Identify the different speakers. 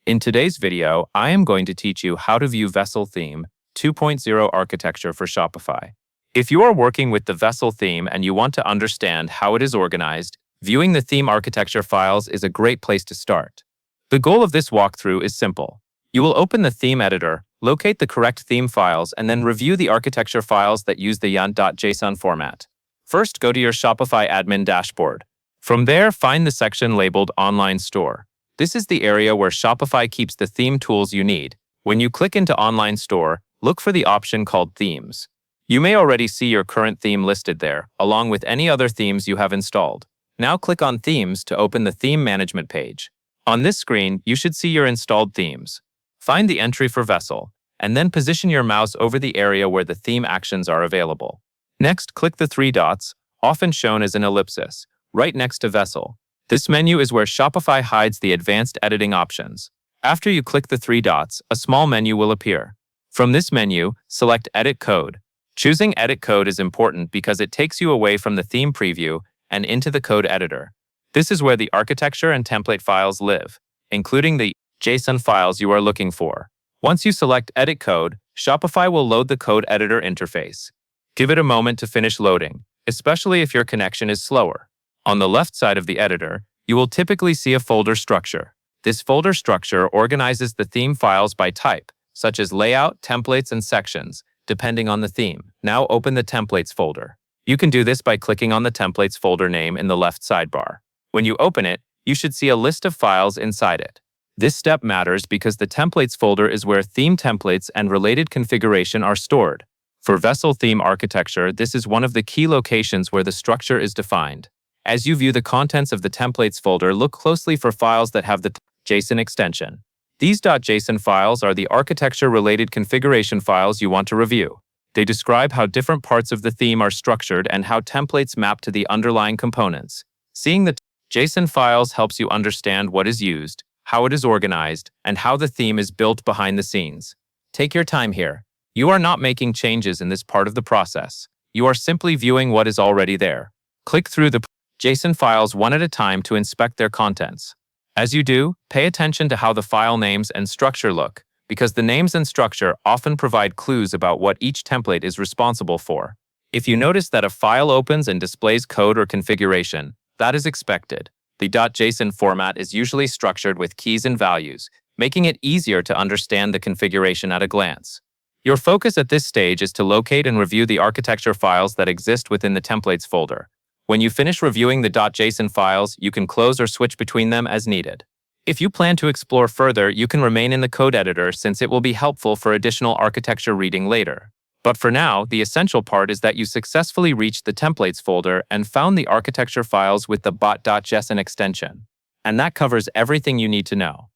Speaker 1: In today's video, I am going to teach you how to view Vessel Theme 2.0 architecture for Shopify. If you are working with the Vessel theme and you want to understand how it is organized, viewing the theme architecture files is a great place to start. The goal of this walkthrough is simple. You will open the theme editor, locate the correct theme files, and then review the architecture files that use the yarn.json format. First, go to your Shopify admin dashboard. From there, find the section labeled Online Store. This is the area where Shopify keeps the theme tools you need. When you click into Online Store, look for the option called Themes. You may already see your current theme listed there, along with any other themes you have installed. Now click on Themes to open the Theme Management page. On this screen, you should see your installed themes. Find the entry for Vessel, and then position your mouse over the area where the theme actions are available. Next, click the three dots, often shown as an ellipsis, right next to Vessel. This menu is where Shopify hides the advanced editing options. After you click the three dots, a small menu will appear. From this menu, select Edit Code. Choosing Edit Code is important because it takes you away from the theme preview and into the code editor. This is where the architecture and template files live, including the JSON files you are looking for. Once you select Edit Code, Shopify will load the code editor interface. Give it a moment to finish loading, especially if your connection is slower. On the left side of the editor, you will typically see a folder structure. This folder structure organizes the theme files by type, such as layout, templates, and sections, depending on the theme. Now open the Templates folder. You can do this by clicking on the Templates folder name in the left sidebar. When you open it, you should see a list of files inside it. This step matters because the Templates folder is where theme templates and related configuration are stored. For Vessel theme architecture, this is one of the key locations where the structure is defined. As you view the contents of the Templates folder, look closely for files that have the JSON extension. These .json files are the architecture-related configuration files you want to review. They describe how different parts of the theme are structured and how templates map to the underlying components. Seeing the JSON files helps you understand what is used, how it is organized, and how the theme is built behind the scenes. Take your time here. You are not making changes in this part of the process. You are simply viewing what is already there. Click through the JSON files one at a time to inspect their contents. As you do, pay attention to how the file names and structure look, because the names and structure often provide clues about what each template is responsible for. If you notice that a file opens and displays code or configuration, that is expected. The .json format is usually structured with keys and values, making it easier to understand the configuration at a glance. Your focus at this stage is to locate and review the architecture files that exist within the Templates folder. When you finish reviewing the .json files, you can close or switch between them as needed. If you plan to explore further, you can remain in the code editor since it will be helpful for additional architecture reading later. But for now, the essential part is that you successfully reached the Templates folder and found the architecture files with the bot.json extension. And that covers everything you need to know.